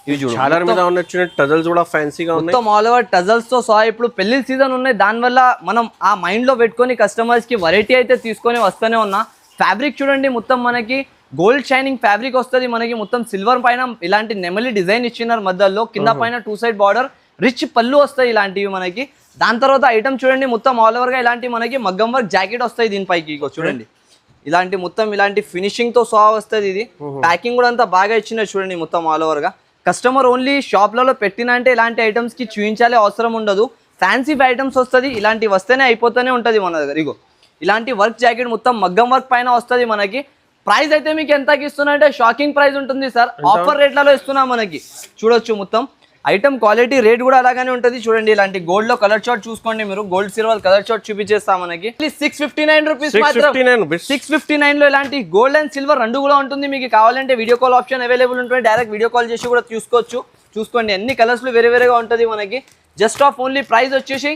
ఇవి చూడండి. చాలా మీద ఉన్న టజల్స్ కూడా ఫ్యాన్సీగా ఉన్నాయి. మొత్తం ఆల్ ఓవర్ టజల్స్ తో సహా. ఇప్పుడు పెళ్లి సీజన్ ఉన్నాయి, దానివల్ల మనం ఆ మైండ్ లో పెట్టుకొని కస్టమర్స్ కి వెరైటీ అయితే తీసుకొని వస్తూనే ఉన్నా. ఫ్యాబ్రిక్ చూడండి మొత్తం మనకి గోల్డ్ షైనింగ్ ఫ్యాబ్రిక్ వస్తుంది మనకి. మొత్తం సిల్వర్ పైన ఇలాంటి నెమలి డిజైన్ ఇచ్చినారు మధ్యలో. కింద పైన 2 సైడ్ బార్డర్, రిచ్ పళ్ళు వస్తాయి ఇలాంటివి మనకి. దాని తర్వాత ఐటమ్ చూడండి మొత్తం ఆల్ ఓవర్ గా ఇలాంటి మనకి మగ్గం వర్క్ జాకెట్ వస్తాయి దీనిపైకి. ఇగో చూడండి ఇలాంటి మొత్తం ఇలాంటి ఫినిషింగ్ తో సహా వస్తుంది. ఇది ప్యాకింగ్ కూడా అంతా బాగా ఇచ్చిన చూడండి మొత్తం ఆల్ ఓవర్ గా. కస్టమర్ ఓన్లీ షాప్లలో పెట్టిన అంటే ఇలాంటి ఐటమ్స్ కి చూపించాలి అవసరం ఉండదు. ఫ్యాన్సీ ఐటమ్స్ వస్తుంది, ఇలాంటి వస్తేనే అయిపోతూనే ఉంటుంది మన దగ్గర. ఇగో ఇలాంటి వర్క్ జాకెట్ మొత్తం మగ్గం వర్క్ పైన వస్తుంది మనకి. ప్రైస్ అయితే మీకు ఎంతకి ఇస్తున్నా అంటే షాకింగ్ ప్రైస్ ఉంటుంది సార్. ఆఫర్ రేట్లలో ఇస్తున్నా మనకి. చూడొచ్చు మొత్తం ఐటమ్ క్వాలిటీ రేట్ కూడా అలాగానే ఉంటుంది. చూడండి ఇలాంటి గోల్డ్ లో కలర్ చార్ట్ చూసుకోండి మీరు. గోల్డ్ సిల్వర్ కలర్ చార్ట్ చూపించేస్తా మనకి. 659 రూపీస్ మాత్రం. 659 లో ఇలాంటి గోల్డ్ అండ్ సిల్వర్ 2 కూడా ఉంటుంది. మీకు కావాలంటే వీడియో కాల్ ఆప్షన్ అవైలబుల్ ఉంటుంది. డైరెక్ట్ వీడియో కాల్ చేసి కూడా చూసుకోవచ్చు. చూసుకోండి అన్ని కలర్స్ వేరే వేరేగా ఉంటుంది మనకి. జస్ట్ ఆఫ్ ఓన్లీ ప్రైస్ వచ్చేసి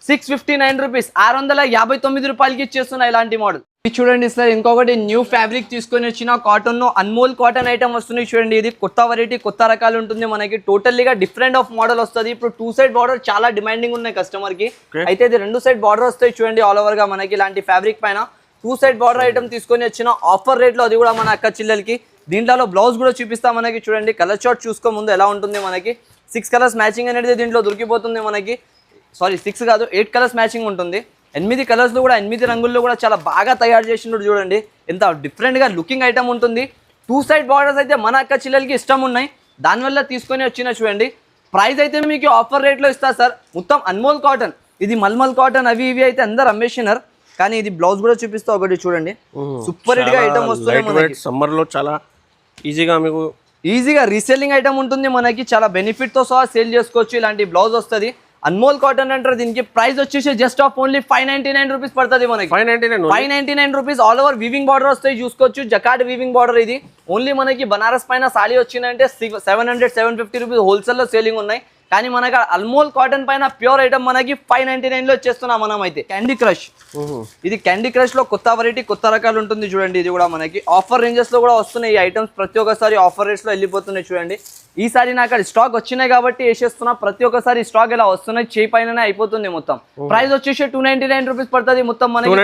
659 రూపీస్, 659 రూపాయలకి ఇచ్చేస్తున్నా ఇలాంటి మోడల్. చూడండి సార్, ఇంకొకటి న్యూ ఫ్యాబ్రిక్ తీసుకొని వచ్చిన కాటన్ లో అన్మోల్ కాటన్ ఐటమ్ వస్తుంది చూడండి. ఇది కొత్త వెరైటీ, కొత్త రకాలు ఉంటుంది మనకి. టోటల్లీగా డిఫరెంట్ ఆఫ్ మోడల్ వస్తుంది. ఇప్పుడు 2 సైడ్ బార్డర్ చాలా డిమాండింగ్ ఉన్నాయి కస్టమర్ కి. అయితే ఇది 2 సైడ్ బార్డర్ వస్తాయి చూడండి ఆల్ ఓవర్ గా మనకి. ఇలాంటి ఫ్యాబ్రిక్ పైన 2 సైడ్ బార్డర్ ఐటమ్ తీసుకొని వచ్చిన ఆఫర్ రేట్ లో, అది కూడా మన అక్క చిల్లలకి. దీంట్లో బ్లౌజ్ కూడా చూపిస్తా మనకి. చూడండి కలర్ చార్ట్ చూసుకో ముందు ఎలా ఉంటుంది మనకి. 6 కలర్స్ మ్యాచింగ్ అనేది దీంట్లో దొరికిపోతుంది మనకి. సారీ 6 కాదు 8 కలర్స్ మ్యాచింగ్ ఉంటుంది. 8 కలర్స్లో కూడా 8 రంగుల్లో కూడా చాలా బాగా తయారు చేసినట్టు చూడండి. ఎంత డిఫరెంట్గా లుకింగ్ ఐటమ్ ఉంటుంది. 2 సైడ్ బార్డర్స్ అయితే మన అక్క చిల్లలకి ఇష్టం ఉన్నాయి, దానివల్ల తీసుకొని వచ్చిన చూడండి. ప్రైస్ అయితే మీకు ఆఫర్ రేట్లో ఇస్తా సార్. మొత్తం అన్మోల్ కాటన్, ఇది మల్మల్ కాటన్ అవి ఇవి అయితే అందరు అమ్మేసినారు. కానీ ఇది బ్లౌజ్ కూడా చూపిస్తా ఒకటి చూడండి. సూపర్ హిట్ గా ఐటమ్ వస్తుంది. సమ్మర్ లో చాలా ఈజీగా మీకు ఈజీగా రీసెల్లింగ్ ఐటమ్ ఉంటుంది మనకి. చాలా బెనిఫిట్ తో సహా సేల్ చేసుకోవచ్చు. ఇలాంటి బ్లౌజ్ వస్తుంది. అన్మోల్ కాటన్ అంటారు దీనికి. ప్రైస్ వచ్చేసి జస్ట్ ఆఫ్ ఓన్లీ 599 రూపీస్ పడుతుంది మనకి. 599 rupees. All over weaving border వస్తాయి చూసుకోవచ్చు. జకార్డ్ వీవింగ్ బార్డర్ ఇది. ఓన్లీ మనకి బనారస్ పైన సారీ వచ్చిందంటే 700-750 రూపీస్ హోల్సేల్లో సేలింగ్ ఉన్నాయి. కానీ మనకి అల్మోల్ కాటన్ పైన ప్యూర్ ఐటమ్ మనకి 599 లో వచ్చేస్తున్నాం మనం అయితే. క్యాండీ క్రష్, ఇది క్యాండీ క్రష్ లో కొత్త వెరైటీ, కొత్త రకాలు ఉంటుంది చూడండి. ఇది కూడా మనకి ఆఫర్ రేంజెస్ లో కూడా వస్తున్నాయి ఈ ఐటమ్స్. ప్రతి ఒక్కసారి ఆఫర్ రేట్స్ లో వెళ్ళిపోతున్నాయి చూడండి. ఈసారి నాకు అక్కడ స్టాక్ వచ్చినాయి కాబట్టి వేసేస్తున్నా. ప్రతి ఒక్కసారి స్టాక్ ఇలా వస్తున్నాయి, చేయి పైన అయిపోతుంది మొత్తం. ప్రైస్ వచ్చేసి 299 రూపీస్ పడుతుంది మొత్తం మనకి.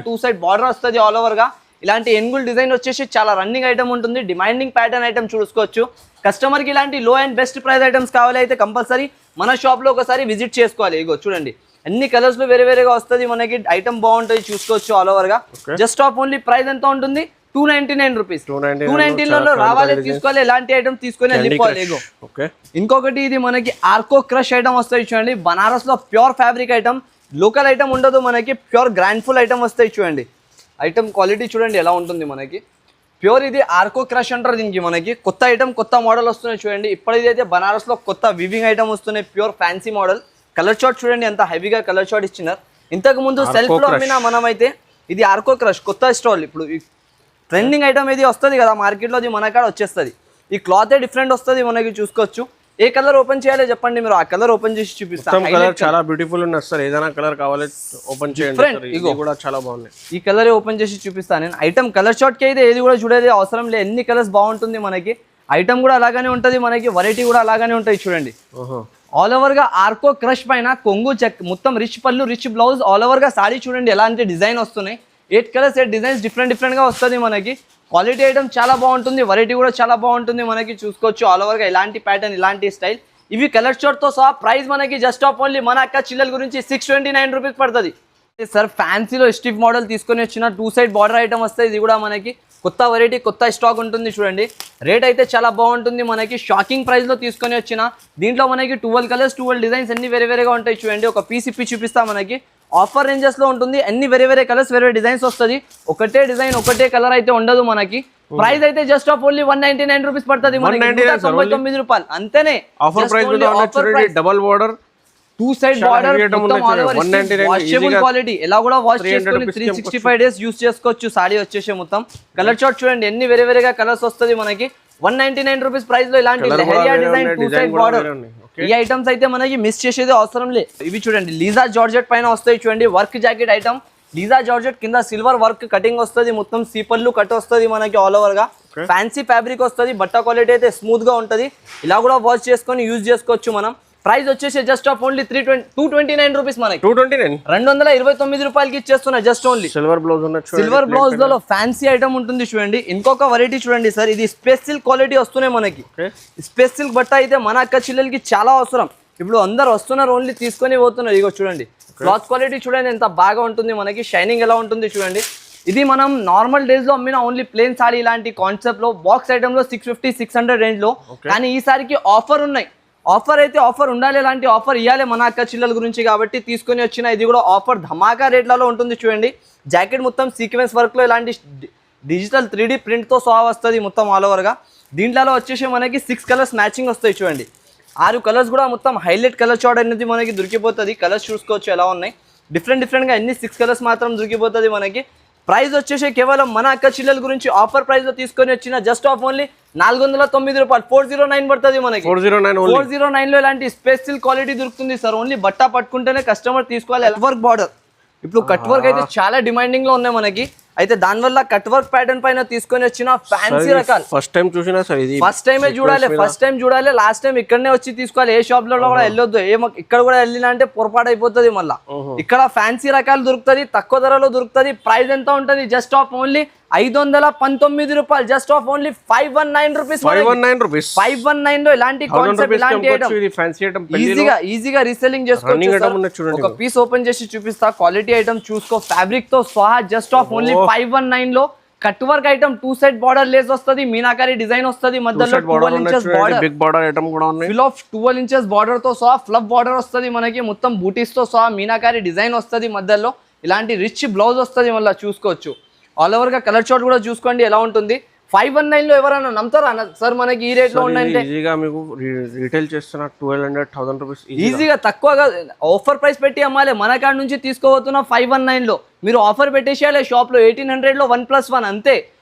2 సైడ్ బార్డర్ వస్తుంది ఆల్ ఓవర్ గా. ఇలాంటి ఎన్గుల్ డిజైన్ వచ్చేసి చాలా రన్నింగ్ ఐటమ్ ఉంటుంది. డిమాండింగ్ ప్యాటర్న్ ఐటమ్ చూసుకోవచ్చు. కస్టమర్కి ఇలాంటి లో అండ్ బెస్ట్ ప్రైస్ ఐటమ్స్ కావాలి అయితే కంపల్సరీ మన షాప్లో ఒకసారి విజిట్ చేసుకోవాలి. ఇగో చూడండి అన్ని కలర్స్లో వేరే వేరేగా వస్తుంది మనకి. ఐటమ్ బాగుంటుంది చూసుకోవచ్చు ఆల్ ఓవర్గా. జస్ట్ ఆఫ్ ఓన్లీ ప్రైస్ ఎంత ఉంటుంది? 299 రూపీస్. 219లో రావాలి, తీసుకోవాలి. ఎలాంటి ఐటమ్ తీసుకొని వెళ్ళిపోవాలి. ఇగో ఇంకొకటి ఇది మనకి ఆర్కో క్రష్ ఐటమ్ వస్తాయి చూడండి. బనారస్లో pure fabric item, local item ఉండదు మనకి. ప్యూర్ గ్రాండ్ఫుల్ ఐటమ్ వస్తాయి చూడండి. ఐటమ్ క్వాలిటీ చూడండి ఎలా ఉంటుంది మనకి. ప్యూర్ ఇది ఆర్కో క్రష్ అంటారు దీనికి మనకి. కొత్త ఐటమ్, కొత్త మోడల్ వస్తున్నాయి చూడండి. ఇప్పుడైతే బనారస్లో కొత్త వివింగ్ ఐటమ్ వస్తున్నాయి, pure fancy model. Colour short చూడండి ఎంత హెవీగా కలర్ షార్ట్ ఇచ్చినారు. ఇంతకు ముందు సెల్ఫ్లో అమ్మినా మనమైతే. ఇది ఆర్కో క్రష్ కొత్త స్టాల్. ఇప్పుడు ట్రెండింగ్ ఐటమ్ ఇది వస్తుంది కదా మార్కెట్లో, అది మన కాడ వచ్చేస్తుంది. ఈ క్లాతే డిఫరెంట్ వస్తుంది మనకి చూసుకోవచ్చు. ఏ కలర్ ఓపెన్ చేయాలి చెప్పండి మీరు, ఆ కలర్ ఓపెన్ చేసి చూపిస్తాను. కలర్ చాలా బ్యూటిఫుల్ ఉంది సార్. ఏదైనా కలర్ కావాలి ఓపెన్ చేయండి. ఇది కూడా చాలా బాగుంది. ఈ కలర్ ఓపెన్ చేసి చూపిస్తాను నేను. ఐటమ్ కలర్ షార్ట్ కి అయితే ఏది కూడా చూడేది అవసరం లేదు. ఎన్ని కలర్స్ బాగుంటుంది మనకి. ఐటమ్ కూడా అలాగానే ఉంటుంది మనకి. వెరైటీ కూడా అలాగానే ఉంటాయి చూడండి. ఆల్ ఓవర్ గా ఆర్కో క్రష్ పైన కొంగు చెక్, మొత్తం రిచ్ పళ్ళు, రిచ్ బ్లౌజ్. ఆల్ ఓవర్ గా సారీ చూడండి ఎలాంటి డిజైన్ వస్తున్నాయి. 8 కలర్స్ 8 డిజైన్స్ డిఫరెంట్ గా వస్తుంది మనకి. క్వాలిటీ ఐటమ్ చాలా బాగుంటుంది, వెరైటీ కూడా చాలా బాగుంటుంది మనకి చూసుకోవచ్చు. ఆల్ ఓవర్గా ఇలాంటి ప్యాటర్న్, ఇలాంటి స్టైల్. ఇవి కలర్ షార్ట్తో సహా ప్రైస్ మనకి జస్ట్ ఆఫ్ ఓన్లీ మన అక్క చిల్లల గురించి 629 రూపీస్ పడుతుంది సార్. ఫ్యాన్సీలో స్టిఫ్ మోడల్ తీసుకొని వచ్చిన 2 సైడ్ బార్డర్ ఐటమ్ వస్తాయి. ఇది కూడా మనకి కొత్త వెరైటీ, కొత్త స్టాక్ ఉంటుంది చూడండి. రేట్ అయితే చాలా బాగుంటుంది మనకి. షాకింగ్ ప్రైస్లో తీసుకొని వచ్చిన దీంట్లో మనకి 12 కలర్స్ 12 డిజైన్స్ అన్ని వేరే వేరేగా ఉంటాయి చూడండి. ఒక పీస్ ఇప్పి చూపిస్తా మనకి. ఆఫర్ రేంజెస్లో ఉంటుంది. అన్ని వేరే వేరే కలర్స్, వేరే డిజైన్స్ వస్తుంది. ఒకటే డిజైన్, ఒకటే కలర్ అయితే ఉండదు మనకి. ప్రైస్ అయితే జస్ట్ ఆఫ్ ఓన్లీ 199 రూపీస్ పడుతుంది. 199 రూపాయలు అంతేనే. Offer price double border, 2 side border, washable quality. ఎలా కూడా వాష్ చేసుకొని 365 డేస్ యూస్ చేసుకోవచ్చు. సారీ వచ్చేసి మొత్తం కలర్ చార్ట్ చూడండి ఎన్ని వేరే వేరేగా కలర్స్ వస్తుంది మనకి. 199 రూపీస్ ప్రైస్ లో ఇలాంటి లెహరియా డిజైన్ 2 సైడ్ బార్డర్. ఈ ఐటమ్స్ అయితే మనకి మిస్ చేసేది అవసరం లేదు. ఇవి చూడండి లీజా జార్జెట్ పైన వస్తాయి చూడండి. వర్క్ జాకెట్ ఐటమ్, లీజా జార్జెట్ కింద సిల్వర్ వర్క్ కటింగ్ వస్తుంది. మొత్తం సీపర్లు కట్ వస్తుంది మనకి. ఆల్ ఓవర్ గా ఫ్యాన్సీ ఫ్యాబ్రిక్ వస్తుంది. బట్ట క్వాలిటీ అయితే స్మూత్ గా ఉంటుంది. ఇలా కూడా వాష్ చేసుకొని యూజ్ చేసుకోవచ్చు మనం. ప్రైస్ వచ్చేసి జస్ట్ ఆఫ్ ఓన్లీ 229 రూపీస్ మనకి. 229 రూపాయలకి ఇచ్చేస్తున్నా జస్ట్ ఓన్లీ. సిల్వర్ బ్లౌజ్ ఉన్నట్టు, సిల్వర్ బ్లౌజ్ లో ఫ్యాన్సీ ఐటమ్ ఉంటుంది చూడండి. ఇంకొక వెరైటీ చూడండి సార్. ఇది స్పేస్ సిల్క్ క్వాలిటీ వస్తున్నాయి మనకి. స్పేస్ సిల్క్ బట్ట అయితే మన అక్క చిల్లలకి చాలా అవసరం. ఇప్పుడు అందరు వస్తున్నారు, ఓన్లీ తీసుకొని పోతున్నారు. ఇగో చూడండి క్లాత్ క్వాలిటీ చూడండి ఎంత బాగా ఉంటుంది మనకి. షైనింగ్ ఎలా ఉంటుంది చూడండి. ఇది మనం నార్మల్ డేస్ లో అమ్మిన ఓన్లీ ప్లేన్ సారీ ఇలాంటి కాన్సెప్ట్ లో బాక్స్ ఐటమ్ లో 650-600 రేంజ్ లో. కానీ ఈసారికి ఆఫర్ ఉన్నాయి. ఆఫర్ అయితే ఆఫర్ ఉండాలి, ఇలాంటి ఆఫర్ ఇవ్వాలి మన అక్క చిల్లల గురించి కాబట్టి తీసుకొని వచ్చిన. ఇది కూడా ఆఫర్ ధమాకా రేట్లలో ఉంటుంది చూడండి. జాకెట్ మొత్తం సీక్వెన్స్ వర్క్ లో ఇలాంటి డిజిటల్ 3D ప్రింట్ తో సహా వస్తుంది మొత్తం ఆల్ ఓవర్ గా. దీంట్లో వచ్చేసి మనకి 6 కలర్స్ మ్యాచింగ్ వస్తాయి చూడండి. 6 కలర్స్ కూడా మొత్తం హైలైట్ కలర్ చార్ట్ అనేది మనకి దొరికిపోతుంది. కలర్స్ చూసుకోవచ్చు ఎలా ఉన్నాయి. డిఫరెంట్ గా అన్ని 6 కలర్స్ మాత్రం దొరికిపోతుంది మనకి. ప్రైస్ వచ్చేసి కేవలం మన అక్క చిల్లల గురించి ఆఫర్ ప్రైస్ లో తీసుకొని వచ్చిన జస్ట్ ఆఫ్ ఓన్లీ 409 రూపాయలు. 409 పడుతుంది మనకి. 409 లో ఇలాంటి స్పేస్ సిల్క్ క్వాలిటీ దొరుకుతుంది సార్. ఓన్లీ బట్ట పట్టుకుంటేనే కస్టమర్ తీసుకోవాలి. కట్ వర్క్ బార్డర్, ఇప్పుడు కట్ వర్క్ అయితే చాలా డిమాండింగ్ లో ఉన్నాయి మనకి. అయితే దానివల్ల కట్ వర్క్ ప్యాటర్న్ పైన తీసుకొని వచ్చిన ఫ్యాన్సీ రకాలు ఫస్ట్ టైం చూసినా సార్. ఇది ఫస్ట్ టైమే చూడాలి, ఫస్ట్ టైం చూడాలి. లాస్ట్ టైం ఇక్కడనే వచ్చి తీసుకోవాలి. ఏ షాప్ లో కూడా వెళ్ళొద్దు. ఇక్కడ కూడా వెళ్ళినా అంటే పొరపాటు అయిపోతుంది మళ్ళా. ఇక్కడ ఫ్యాన్సీ రకాలు దొరుకుతుంది, తక్కువ ధరలో దొరుకుతుంది. ప్రైస్ ఎంత ఉంటుంది? జస్ట్ ఆఫ్ ఓన్లీ 519 రూపాయలు. Just of only 519 rupees. 519 లో ఇలాంటి కాన్సెప్ట్, ఇలాంటి ఐటమ్ ఈజీగా రీసెల్లింగ్ చేసుకోవచ్చు. ఒక పీస్ ఓపెన్ చేసి చూపిస్తా. క్వాలిటీ ఐటమ్ చూసుకో, ఫ్యాబ్రిక్ తో సహా. జస్ట్ ఆఫ్ ఓన్లీ 519 లో cut work item, 2 side border lace వస్తుంది, మీనాకారి డిజైన్ వస్తుంది. మధ్యలో 12 inches border, big border item కూడా ఉంది. ఫుల్ ఆఫ్ 12 ఇంచెస్ బార్డర్ తో సహా ఫ్లఫ్ బార్డర్ వస్తుంది మనకి. మొత్తం బూటీస్ తో సహా మీనాకారి డిజైన్ వస్తుంది. మధ్యలో ఇలాంటి రిచ్ బ్లౌజ్ వస్తుంది. మళ్ళీ చూసుకోవచ్చు. ఆల్ ఓవర్ గా కలర్ చార్ట్ కూడా చూసుకోండి ఎలా ఉంటుంది. 519 లో ఎవరైనా నమ్ముతారా సార్ మనకి ఈ రేట్ లో ఉందంటే? ఈజీగా మీకు రీటైల్ చేస్తున్న 1200-1000 రూపీస్ ఈజీగా తక్కువగా ఆఫర్ ప్రైస్ పెట్టి అమ్మాలి. మన కాడ నుంచి తీసుకోబోతున్న 519 లో మీరు ఆఫర్ పెట్టేసేయాలి షాప్ లో. 1800 లో 1+1 అంతే.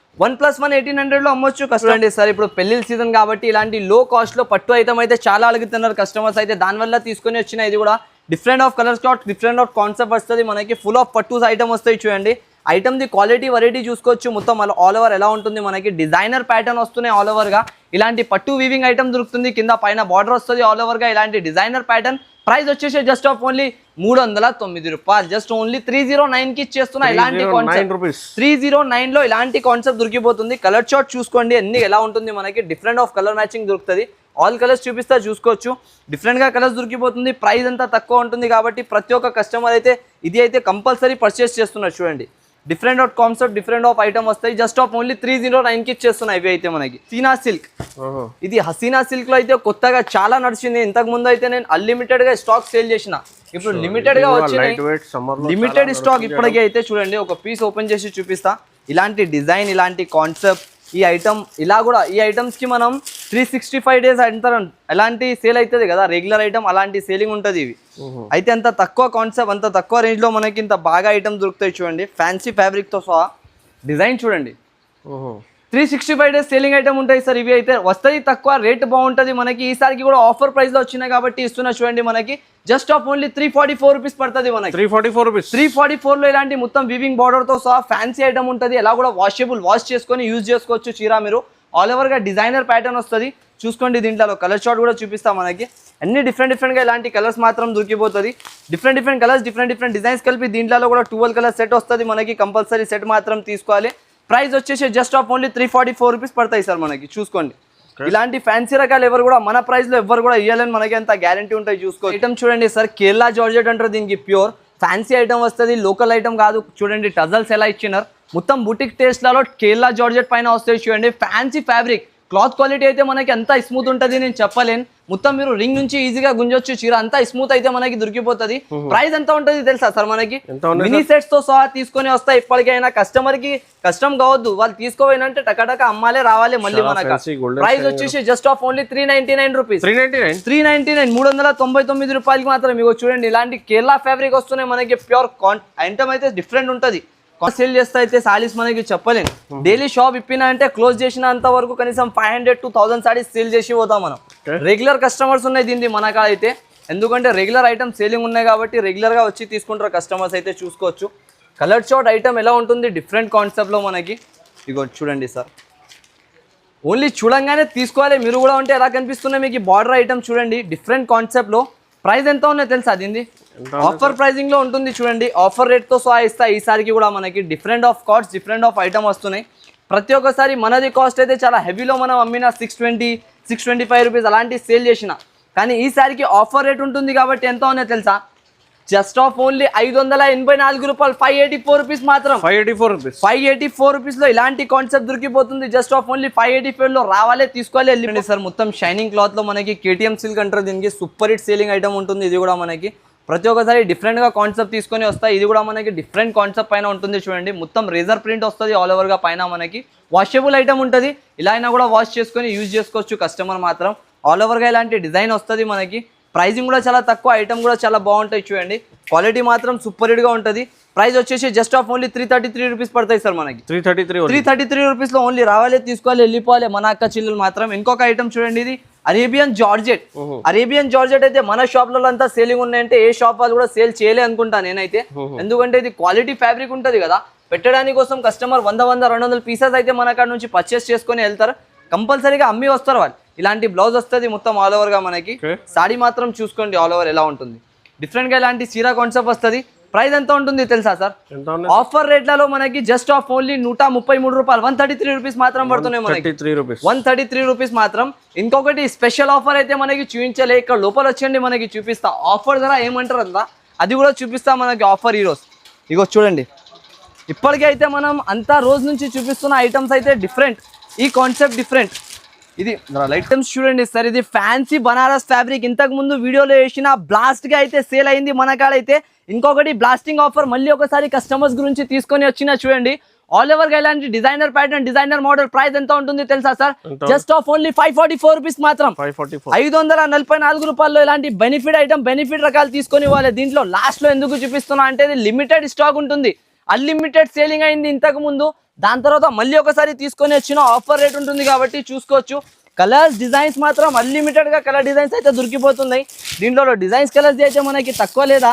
1+1 1800 లో అమ్మొచ్చు కస్టమర్. సార్ ఇప్పుడు పెళ్లి సీజన్ కాబట్టి ఇలాంటి లో కాస్ట్ లో పట్టు ఐటమ్ అయితే చాలా అడుగుతున్నారు కస్టమర్స్ అయితే, దానివల్ల తీసుకొని వచ్చిన ఇది కూడా different of colour stock, different of concept వస్తుంది మనకి. ఫుల్ ఆఫ్ పట్టు ఐటమ్ వస్తాయి చూడండి. ఐటమ్ ది క్వాలిటీ వెరైటీ చూసుకోవచ్చు. మొత్తం ఆల్ ఓవర్ ఎలా ఉంటుంది మనకి డిజైనర్ ప్యాటర్న్ వస్తున్నాయి ఆల్ ఓవర్ గా. ఇలాంటి పట్టు వీవింగ్ ఐటమ్ దొరుకుతుంది. కింద పైన బార్డర్ వస్తుంది ఆల్ ఓవర్ గా. ఇలాంటి డిజైనర్ ప్యాటర్న్ ప్రైస్ వచ్చేసి జస్ట్ ఆఫ్ ఓన్లీ 309 రూపాయలు. జస్ట్ ఓన్లీ 309 కి ఇచ్చేస్తున్నా. ఇలాంటి కాన్సెప్ట్ 309 లో ఇలాంటి కాన్సెప్ట్ దొరికిపోతుంది. కలర్ చార్ట్ చూసుకోండి అన్ని ఎలా ఉంటుంది మనకి. డిఫరెంట్ ఆఫ్ కలర్ మ్యాచింగ్ దొరుకుతుంది. ఆల్ కలర్స్ చూపిస్తా చూసుకోవచ్చు. డిఫరెంట్గా కలర్స్ దొరికిపోతుంది. ప్రైస్ అంతా తక్కువ ఉంటుంది కాబట్టి ప్రతి ఒక్క కస్టమర్ అయితే ఇది అయితే కంపల్సరీ పర్చేస్ చేస్తున్నారు చూడండి. Different of concept, different of item వస్తాయి. జస్ట్ ఆఫ్ ఓన్లీ 309 కి ఇచ్చేస్తున్నాయి. ఇవి అయితే మనకి హసీనా సిల్క్. ఇది హసీనా సిల్క్ లో అయితే కొత్తగా చాలా నడిచింది. ఇంతకు ముందు అయితే నేను అన్లిమిటెడ్ గా స్టాక్ సేల్ చేసిన. ఇప్పుడు లిమిటెడ్ గా వచ్చినాయి. లిమిటెడ్ స్టాక్ ఇప్పటికీ అయితే చూడండి. ఒక పీస్ ఓపెన్ చేసి చూపిస్తా. ఇలాంటి డిజైన్, ఇలాంటి కాన్సెప్ట్, ఈ ఐటమ్ ఇలా కూడా ఈ ఐటమ్స్ కి మనం 365 డేస్ అంటారు. ఎలాంటి సేల్ అవుతుంది కదా రెగ్యులర్ ఐటమ్, అలాంటి సేలింగ్ ఉంటుంది ఇవి. అయితే అంత తక్కువ కాన్సెప్ట్, అంత తక్కువ రేంజ్ లో మనకి ఇంత బాగా ఐటమ్ దొరుకుతాయి చూడండి. ఫ్యాన్సీ ఫ్యాబ్రిక్ తో సహా డిజైన్ చూడండి. 365 డేస్ సేలింగ్ ఐటమ్ ఉంటాయి సార్. ఇవి అయితే వస్తుంది తక్కువ, రేట్ బాగుంటుంది మనకి. ఈసారికి కూడా ఆఫర్ ప్రైస్ లో వచ్చినాయి కాబట్టి ఇస్తున్నా చూడండి. మనకి జస్ట్ ఆఫ్ ఓన్లీ 344 రూపీస్ పడుతుంది మనకి. 344 లో ఇలాంటి మొత్తం వివింగ్ బార్డర్ తో సహా ఫ్యాన్సీ ఐటమ్ ఉంటుంది. ఎలా కూడా వాషబుల్, వాష్ చేసుకొని యూజ్ చేసుకోవచ్చు చీర మీరు. ఆల్ ఓవర్ గా డిజైనర్ ప్యాటర్న్ వస్తుంది చూసుకోండి. దీంట్లో కలర్ చార్ట్ కూడా చూపిస్తాం మనకి. అన్ని డిఫరెంట్ గా ఇలాంటి కలర్స్ మాత్రం దొరికిపోతుంది. డిఫరెంట్ కలర్స్, డిఫరెంట్ డిజైన్స్ కలిపి దీంట్లో కూడా 12 కలర్ సెట్ వస్తుంది మనకి. కంపల్సరీ సెట్ మాత్రం తీసుకోవాలి. ప్రైస్ వచ్చేసి జస్ట్ ఆఫ్ ఓన్లీ 344 రూపీస్ పడతాయి సార్ మనకి. చూసుకోండి ఇలాంటి ఫ్యాన్సీ రకాలు ఎవరు కూడా మన ప్రైస్ లో ఎవరు కూడా ఇవ్వాలని మనకి అంత గ్యారంటీ ఉంటాయి. చూసుకో ఐటమ్ చూడండి సార్. కేరళ జార్జెట్ అంటారు దీనికి. ప్యూర్ ఫ్యాన్సీ ఐటమ్ వస్తుంది, లోకల్ ఐటమ్ కాదు. చూడండి టజల్స్ ఎలా ఇచ్చినారు. మొత్తం బుటిక్ టేస్ట్లలో కేరళ జార్జెట్ పైన వస్తాయి చూడండి. ఫ్యాన్సీ ఫ్యాబ్రిక్, క్లాత్ క్వాలిటీ అయితే మనకి అంతా స్మూత్ ఉంటుంది నేను చెప్పలేను. మొత్తం మీరు రింగ్ నుంచి ఈజీగా గుంజొచ్చు చీర. అంతా స్మూత్ అయితే మనకి దొరికిపోతుంది. ప్రైస్ ఎంత ఉంటుంది తెలుసా సార్ మనకి? మినీ సెట్స్ తో సహా తీసుకొని వస్తాయి. ఇప్పటికైనా కస్టమర్ కి కష్టం కావద్దు. వాళ్ళు తీసుకోవాలంటే టకటక అమ్మాలే రావాలి మళ్ళీ మనకి. ప్రైస్ వచ్చేసి జస్ట్ ఆఫ్ ఓన్లీ 399 రూపీస్. 399 399 రూపాయలకి మాత్రం. మీకు చూడండి ఇలాంటి కేరళ ఫ్యాబ్రిక్ వస్తున్నాయి మనకి. ప్యూర్ ఐటమ్ అయితే డిఫరెంట్ ఉంటుంది. సేల్ చేస్తా అయితే సారీస్ మనకి చెప్పలేను. డైలీ షాప్ ఇప్పినా అంటే క్లోజ్ చేసినంత వరకు కనీసం 500 to 1000 సారీస్ సేల్ చేసి పోతాం మనం. రెగ్యులర్ కస్టమర్స్ ఉన్నాయి దీన్ని మన కాడ అయితే. ఎందుకంటే రెగ్యులర్ ఐటమ్ సేలింగ్ ఉన్నాయి కాబట్టి రెగ్యులర్ గా వచ్చి తీసుకుంటారు కస్టమర్స్ అయితే. చూసుకోవచ్చు కలర్ షార్ట్ ఐటమ్ ఎలా ఉంటుంది డిఫరెంట్ కాన్సెప్ట్ లో మనకి. ఇగో చూడండి సార్. ఓన్లీ చూడంగానే తీసుకోవాలి మీరు కూడా. ఉంటే ఎలా కనిపిస్తున్నాయి మీకు బార్డర్ ఐటమ్ చూడండి. డిఫరెంట్ కాన్సెప్ట్ లో ప్రైస్ ఎంత ఉన్నాయో తెలుసా దీన్ని? ఆఫర్ ప్రైజింగ్ లో ఉంటుంది చూడండి. ఆఫర్ రేట్ తో సహా ఇస్తా ఈసారికి కూడా మనకి. Different of cost, different of item వస్తున్నాయి ప్రతి ఒక్కసారి. మనది కాస్ట్ అయితే చాలా హెవీలో మనం అమ్మిన 620-625 రూపీస్ అలాంటి సేల్ చేసిన. కానీ ఈసారికి ఆఫర్ రేట్ ఉంటుంది కాబట్టి ఎంత ఉన్నాయో తెలుసా? జస్ట్ ఆఫ్ ఓన్లీ 584 రూపాయలు. 584 రూపీస్ మాత్రం. 584 రూపీస్ లో ఇలాంటి కాన్సెప్ట్ దొరికిపోతుంది. జస్ట్ ఆఫ్ ఓన్లీ 585 లో రావాలే తీసుకోవాలి వెళ్ళండి సార్. మొత్తం షైనింగ్ క్లాత్ లో మనకి KTM సిల్క్ అంటారు దీనికి. సూపర్ హిట్ సేలింగ్ ఐటమ్ ఉంటుంది ఇది కూడా మనకి. ప్రతి ఒక్కసారి డిఫరెంట్ గా కాన్సెప్ట్ తీసుకొని వస్తాయి. ఇది కూడా మనకి డిఫరెంట్ కాన్సెప్ట్ పైన ఉంటుంది చూడండి. మొత్తం రేజర్ ప్రింట్ వస్తుంది ఆల్ ఓవర్ గా పైన మనకి. వాషబుల్ ఐటమ్ ఉంటుంది. ఇలా అయినా కూడా వాష్ చేసుకొని యూజ్ చేసుకోవచ్చు కస్టమర్ మాత్రం. ఆల్ ఓవర్ గా ఇలాంటి డిజైన్ వస్తుంది మనకి. ప్రైజింగ్ కూడా చాలా తక్కువ, ఐటమ్ కూడా చాలా బాగుంటాయి చూడండి. క్వాలిటీ మాత్రం సూపర్ హిట్ గా ఉంటుంది. ప్రైస్ వచ్చేసి జస్ట్ ఆఫ్ ఓన్లీ 333 రూపీస్ పడతాయి సార్ మనకి. 333 రూపీస్ లో ఓన్లీ రావాలి తీసుకోవాలి వెళ్ళిపోవాలి మన అక్క చిల్లులు మాత్రం. ఇంకొక ఐటమ్ చూడండి. ఇది అరేబియన్ జార్జెట్. అరేబియన్ జార్జెట్ అయితే మన షాప్ లలో అంతా సేలింగ్ ఉన్నాయంటే ఏ షాప్ వాళ్ళు కూడా సేల్ చేయలే అనుకుంటా నేనైతే. ఎందుకంటే ఇది క్వాలిటీ ఫ్యాబ్రిక్ ఉంటుంది కదా. పెట్టడానికి కోసం కస్టమర్ 100-200 పీసెస్ అయితే మన కాడ నుంచి పర్చేస్ చేసుకొని వెళ్తారు. కంపల్సరీగా అమ్మి వస్తారు వాళ్ళు. ఇలాంటి బ్లౌజ్ వస్తుంది మొత్తం ఆల్ ఓవర్ గా మనకి. సాడీ మాత్రం చూసుకోండి ఆల్ ఓవర్ ఎలా ఉంటుంది. డిఫరెంట్ గా ఇలాంటి చీర కాన్సెప్ట్ వస్తుంది. ప్రైస్ ఎంత ఉంటుంది తెలుసా సార్? ఆఫర్ రేట్లలో మనకి జస్ట్ ఆఫ్ ఓన్లీ 133 రూపాయలు. 133 రూపీస్ మాత్రం పడుతున్నాయి మనకి. 133 రూపీస్ మాత్రం. ఇంకొకటి స్పెషల్ ఆఫర్ అయితే మనకి చూపించలే. ఇక్కడ లోపల వచ్చేయండి మనకి చూపిస్తా. ఆఫర్ ధర ఏమంటారు అంతా అది కూడా చూపిస్తా మనకి. ఆఫర్ ఈరోజు ఇగో చూడండి. ఇప్పటికీ అయితే మనం అంతా రోజు నుంచి చూపిస్తున్న ఐటమ్స్ అయితే డిఫరెంట్. ఈ కాన్సెప్ట్ డిఫరెంట్. ఇది ఐటమ్స్ చూడండి సార్. ఇది ఫ్యాన్సీ బనారస్ ఫ్యాబ్రిక్. ఇంతకు ముందు వీడియోలో వేసిన బ్లాస్ట్ గా అయితే సేల్ అయింది మన కాడ అయితే. ఇంకొకటి బ్లాస్టింగ్ ఆఫర్ మళ్ళీ ఒకసారి కస్టమర్స్ గురించి తీసుకొని వచ్చిన చూడండి. ఆల్ ఓవర్ గా ఇలాంటి designer pattern designer model price ఎంత ఉంటుంది తెలుసా సార్? ఎంత? జస్ట్ ఆఫ్ ఓన్లీ 544 రూపీస్ మాత్రం. 544. 544 రూపాయల్లో ఇలాంటి బెనిఫిట్ ఐటమ్ బెనిఫిట్ రకాలు తీసుకొని వాళ్ళే. దీంట్లో లాస్ట్ లో ఎందుకు చూపిస్తున్నా అంటే ఇది లిమిటెడ్ స్టాక్ ఉంటుంది, అన్లిమిటెడ్ సేలింగ్ అయింది ఇంతకు ముందు, దాని తర్వాత మళ్ళీ ఒకసారి తీసుకొని వచ్చిన ఆఫర్ రేట్ ఉంటుంది కాబట్టి చూసుకోవచ్చు. కలర్స్ డిజైన్స్ మాత్రం అన్లిమిటెడ్ గా కలర్ డిజైన్స్ అయితే దొరికిపోతున్నాయి. దీంట్లో డిజైన్స్ కలర్స్ అయితే మనకి తక్కువ లేదా,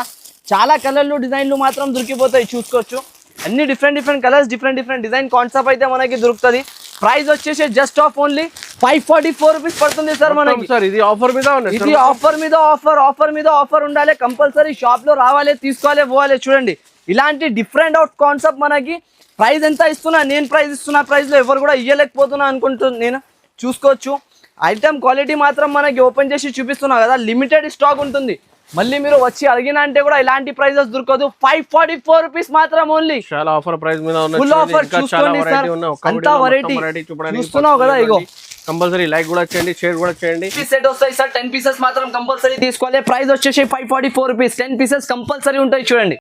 చాలా కలర్లు డిజైన్లు మాత్రం దొరికిపోతాయి చూసుకోవచ్చు. అన్ని different colours different design concept అయితే మనకి దొరుకుతుంది. ప్రైస్ వచ్చేసి జస్ట్ ఆఫ్ ఓన్లీ 544 రూపీస్ పడుతుంది సార్ మనకి. సార్ ఇది ఆఫర్ మీద ఉంది, ఇది ఆఫర్ మీద ఆఫర్ ఉండాలి, కంపల్సరీ షాప్ లో రావాలి, తీసుకోవాలి, పోవాలి. చూడండి ఇలాంటి డిఫరెంట్ అవుట్ కాన్సెప్ట్ మనకి. ప్రైస్ ఎంత ఇస్తున్నా, నేను ప్రైస్ ఇస్తున్నా, ప్రైస్ లో ఎవరు కూడా ఇయ్యలేకపోతున్నా అనుకుంటున్నాను నేను. చూసుకోవచ్చు ఐటమ్ క్వాలిటీ మాత్రం మనకి ఓపెన్ చేసి చూపిస్తున్నా కదా, లిమిటెడ్ స్టాక్ ఉంటుంది. మళ్ళీ మీరు వచ్చి అడిగినా అంటే కూడా ఇలాంటి ప్రైజెస్ దొరకదు. 544 రూపీస్ మాత్రం ఓన్లీ. చాలా ఆఫర్ ప్రైస్ మీద ఉన్న ఫుల్ ఆఫర్ చూసుకోండి సార్, అంతా వెరైటీ చూస్తున్నావు కదా. ఇగో కంపల్సరీ లైక్ కూడా చేయండి, షేర్ కూడా చేయండి. సెట్ వస్తాయి సార్, 10 పీసెస్ మాత్రం కంపల్సరీ తీసుకోవాలి. ప్రైస్ వచ్చేసి 544 రూపీస్, 10 పీసెస్ కంపల్సరీ ఉంటాయి చూడండి.